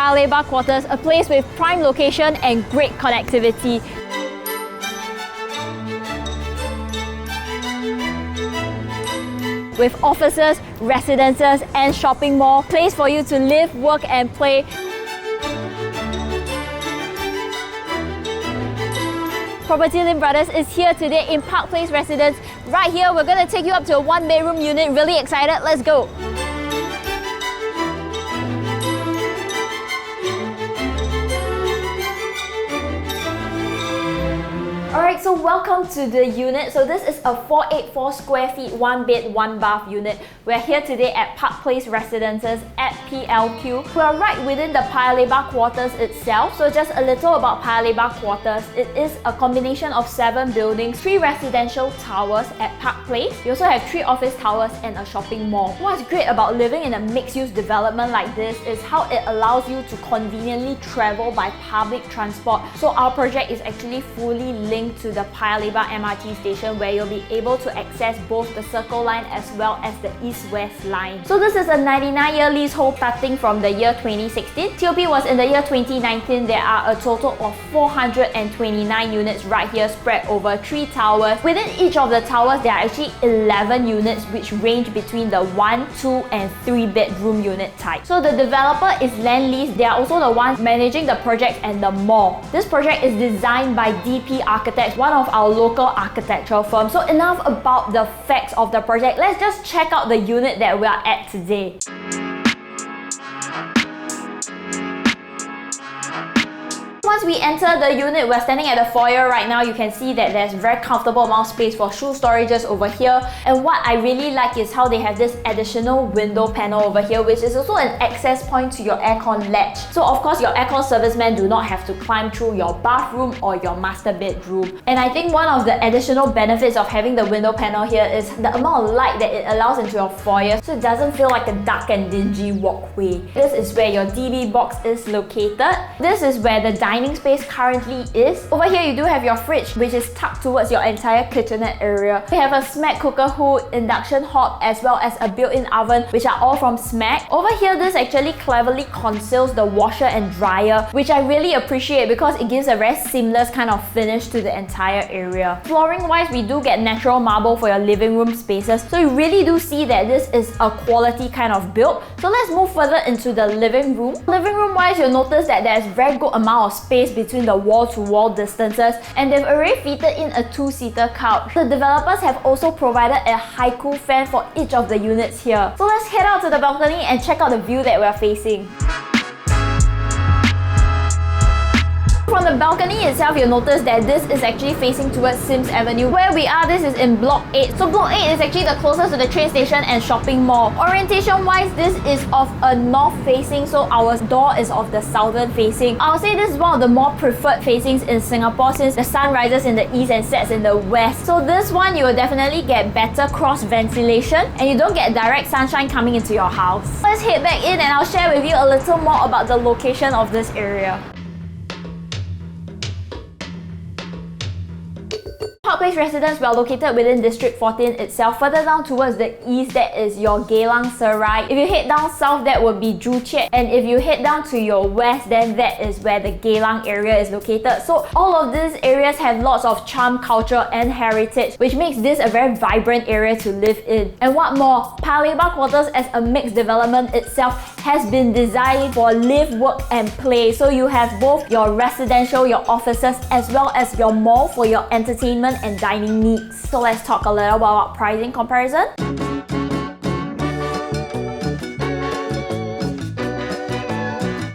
Paya Lebar Quarters, a place with prime location and great connectivity. With offices, residences and shopping mall, place for you to live, work and play. PropertyLimBrothers is here today in Park Place Residence. Right here, we're going to take you up to a one-bedroom unit. Really excited? Let's go! Alright, so welcome to the unit. So this is a 484 square feet, 1 bed, 1 bath unit. We're here today at Park Place Residences at PLQ. We're right within the Paya Lebar Quarters itself. So just a little about Paya Lebar Quarters. It is a combination of 7 buildings, 3 residential towers at Park Place. You also have 3 office towers and a shopping mall. What's great about living in a mixed-use development like this is how it allows you to conveniently travel by public transport. So our project is actually fully linked to the Paya Lebar MRT station, where you'll be able to access both the Circle Line as well as the East-West Line. So this is a 99-year leasehold starting from the year 2016. TOP was in the year 2019. There are a total of 429 units right here spread over 3 towers. Within each of the towers, there are actually 11 units which range between the 1, 2 and 3 bedroom unit type. So the developer is land lease. They are also the ones managing the project and the mall. This project is designed by DP Architects, one of our local architectural firms. So enough about the facts of the project. Let's just check out the unit that we are at today. Once we enter the unit, we're standing at the foyer right now. You can see that there's very comfortable amount of space for shoe storages over here. And what I really like is how they have this additional window panel over here, which is also an access point to your aircon latch. So of course, your aircon servicemen do not have to climb through your bathroom or your master bedroom. And I think one of the additional benefits of having the window panel here is the amount of light that it allows into your foyer, so it doesn't feel like a dark and dingy walkway. This is where your DB box is located. This is where the dining space currently is. Over here you do have your fridge, which is tucked towards your entire kitchenette area. We have a Smeg cooker hood, induction hob, as well as a built-in oven, which are all from Smeg. Over here, this actually cleverly conceals the washer and dryer, which I really appreciate because it gives a very seamless kind of finish to the entire area. Flooring wise, we do get natural marble for your living room spaces, so you really do see that this is a quality kind of build. So let's move further into the living room. Living room wise, you'll notice that there's very good amount of space between the wall-to-wall distances, and they've already fitted in a 2-seater couch. The developers have also provided a high-cool fan for each of the units here. So let's head out to the balcony and check out the view that we're facing. From the balcony itself, you'll notice that this is actually facing towards Sims Avenue. Where we are, this is in Block 8. So Block 8 is actually the closest to the train station and shopping mall. Orientation-wise, this is of a north-facing, so our door is of the southern-facing. I'll say this is one of the more preferred facings in Singapore since the sun rises in the east and sets in the west. So this one, you will definitely get better cross-ventilation and you don't get direct sunshine coming into your house. Let's head back in and I'll share with you a little more about the location of this area. Park Place Residence, we are located within District 14 itself. Further down towards the east, that is your Geylang Serai. If you head down south, that would be Joo Chiat. And if you head down to your west, then that is where the Geylang area is located. So all of these areas have lots of charm, culture and heritage, which makes this a very vibrant area to live in. And what more, Paya Lebar Quarters as a mixed development itself has been designed for live, work and play. So you have both your residential, your offices, as well as your mall for your entertainment and dining needs. So let's talk a little about pricing comparison.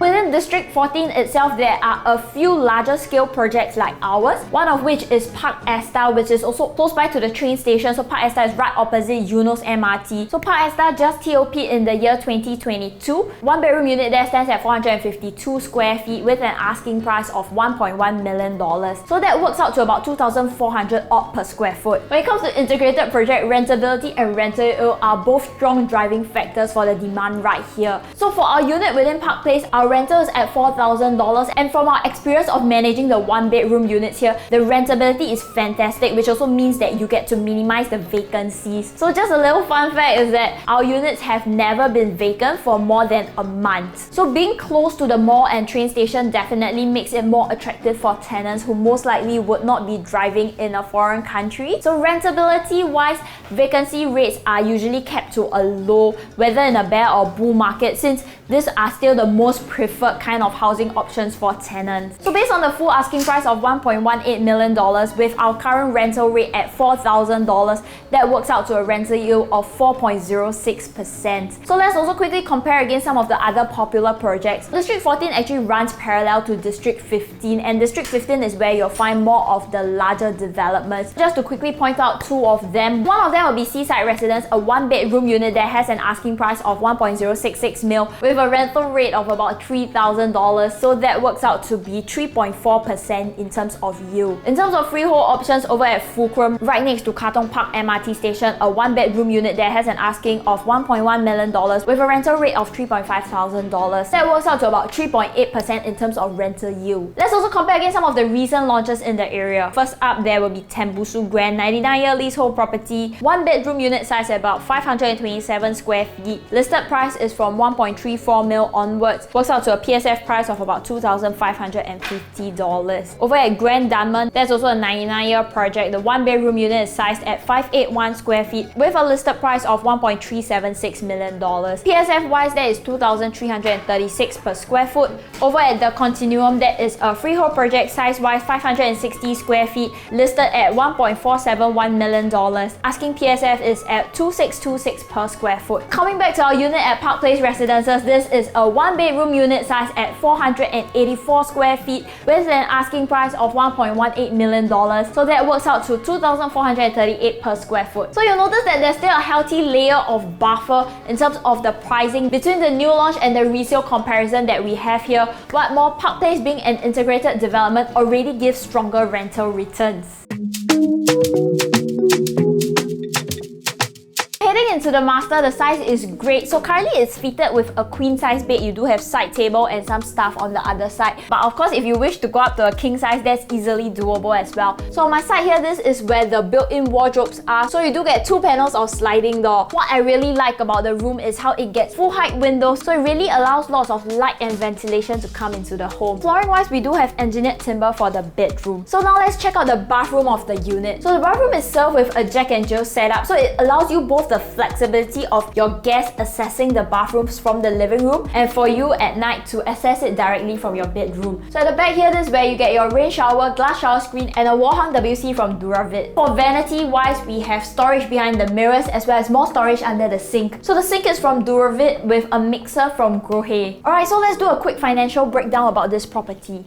Within District 14 itself, there are a few larger scale projects like ours, one of which is Park Esta, which is also close by to the train station. So Park Esta is right opposite Eunos MRT. So Park Esta just TOP in the year 2022. 1 bedroom unit there stands at 452 square feet with an asking price of $1.1 million. So that works out to about 2,400 odd per square foot. When it comes to integrated project, rentability and rental yield are both strong driving factors for the demand right here. So for our unit within Park Place, our rental rental is at $4,000, and from our experience of managing the one-bedroom units here, the rentability is fantastic, which also means that you get to minimize the vacancies. So just a little fun fact is that our units have never been vacant for more than a month. So being close to the mall and train station definitely makes it more attractive for tenants who most likely would not be driving in a foreign country. So rentability wise, vacancy rates are usually kept to a low, whether in a bear or bull market, since these are still the most preferred kind of housing options for tenants. So based on the full asking price of $1.18 million with our current rental rate at $4,000, that works out to a rental yield of 4.06%. So let's also quickly compare against some of the other popular projects. District 14 actually runs parallel to District 15, and District 15 is where you'll find more of the larger developments. Just to quickly point out two of them. One of them will be Seaside Residence, a one-bedroom unit that has an asking price of $1.066 million with a rental rate of about $3,000, so that works out to be 3.4% in terms of yield. In terms of freehold options, over at Fulcrum, right next to Katong Park MRT station, a one-bedroom unit that has an asking of $1.1 million with a rental rate of $3,500. That works out to about 3.8% in terms of rental yield. Let's also compare against some of the recent launches in the area. First up, there will be Tembusu Grand, 99-year leasehold property, one-bedroom unit size at about 527 square feet. Listed price is from $1.34 million onwards. Works out to a PSF price of about $2,550. Over at Grand Dunman, there's also a 99-year project. The one-bedroom unit is sized at 581 square feet with a listed price of $1.376 million. PSF wise, that is $2,336 per square foot. Over at the Continuum, that is a freehold project, size wise 560 square feet, listed at $1.471 million. Asking PSF is at $2,626 per square foot. Coming back to our unit at Park Place Residences, this is a one-bedroom unit size at 484 square feet with an asking price of $1.18 million. So that works out to $2,438 per square foot. So you'll notice that there's still a healthy layer of buffer in terms of the pricing between the new launch and the resale comparison that we have here. What more, Park Place being an integrated development already gives stronger rental returns. Heading into the master, the size is great. So currently it's fitted with a queen size bed. You do have side table and some stuff on the other side. But of course, if you wish to go up to a king size, that's easily doable as well. So on my side here, this is where the built-in wardrobes are. So you do get two panels of sliding door. What I really like about the room is how it gets full height windows. So it really allows lots of light and ventilation to come into the home. Flooring wise, we do have engineered timber for the bedroom. So now let's check out the bathroom of the unit. So the bathroom is served with a Jack and Jill setup. So it allows you both the flexibility of your guests accessing the bathrooms from the living room and for you at night to access it directly from your bedroom. So at the back here, this is where you get your rain shower, glass shower screen and a wall hung WC from Duravit. For vanity wise, we have storage behind the mirrors as well as more storage under the sink. So the sink is from Duravit with a mixer from Grohe. Alright, so let's do a quick financial breakdown about this property.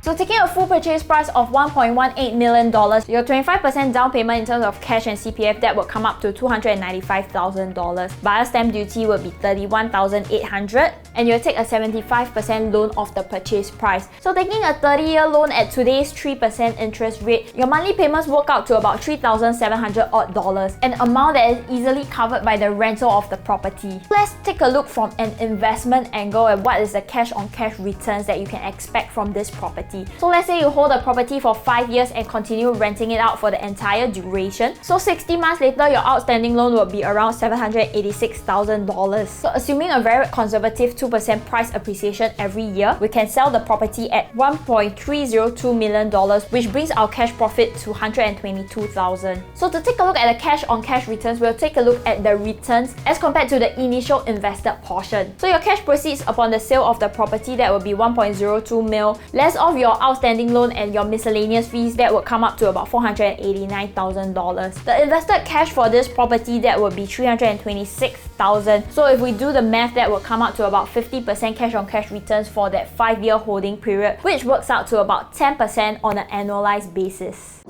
So taking a full purchase price of $1.18 million, your 25% down payment in terms of cash and CPF, that will come up to $295,000. Buyer stamp duty will be $31,800 and you'll take a 75% loan of the purchase price. So taking a 30-year loan at today's 3% interest rate, your monthly payments work out to about $3,700 odd, an amount that is easily covered by the rental of the property. Let's take a look from an investment angle at what is the cash on cash returns that you can expect from this property. So let's say you hold a property for 5 years and continue renting it out for the entire duration. So 60 months later, your outstanding loan will be around $786,000. So assuming a very conservative 2% price appreciation every year, we can sell the property at $1.302 million, which brings our cash profit to $122,000. So to take a look at the cash on cash returns, we'll take a look at the returns as compared to the initial invested portion. So your cash proceeds upon the sale of the property, that will be $1.02 million, less of your outstanding loan and your miscellaneous fees, that would come up to about $489,000. The invested cash for this property, that would be $326,000. So if we do the math, that will come up to about 50% cash on cash returns for that 5-year holding period, which works out to about 10% on an annualized basis.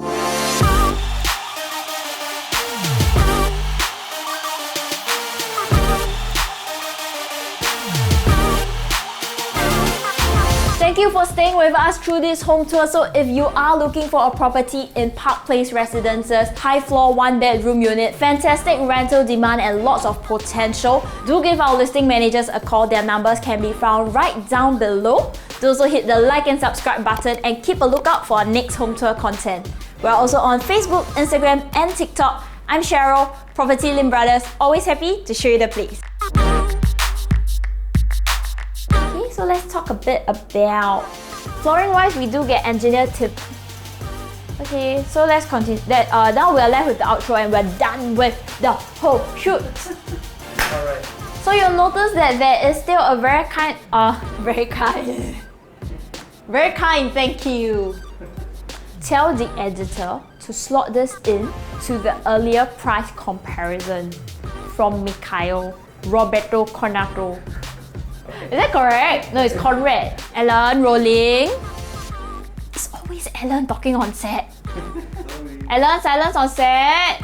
Thank you for staying with us through this home tour. So if you are looking for a property in Park Place Residences, high floor, 1-bedroom unit, fantastic rental demand and lots of potential, do give our listing managers a call. Their numbers can be found right down below. Do also hit the like and subscribe button and keep a lookout for our next home tour content. We're also on Facebook, Instagram and TikTok. I'm Cheryl, PropertyLimBrothers, always happy to show you the place. Okay, so let's talk a bit about flooring wise. We do get engineered tip. Okay, so let's continue. Now we're left with the outro and we're done with the whole shoot. Alright. So you'll notice that there is still a very kind, thank you. Tell the editor to slot this in to the earlier price comparison from Mikhail Roberto Conato. Is that correct? No, it's Conrad. Alan, rolling. It's always Alan talking on set. Alan, silence on set.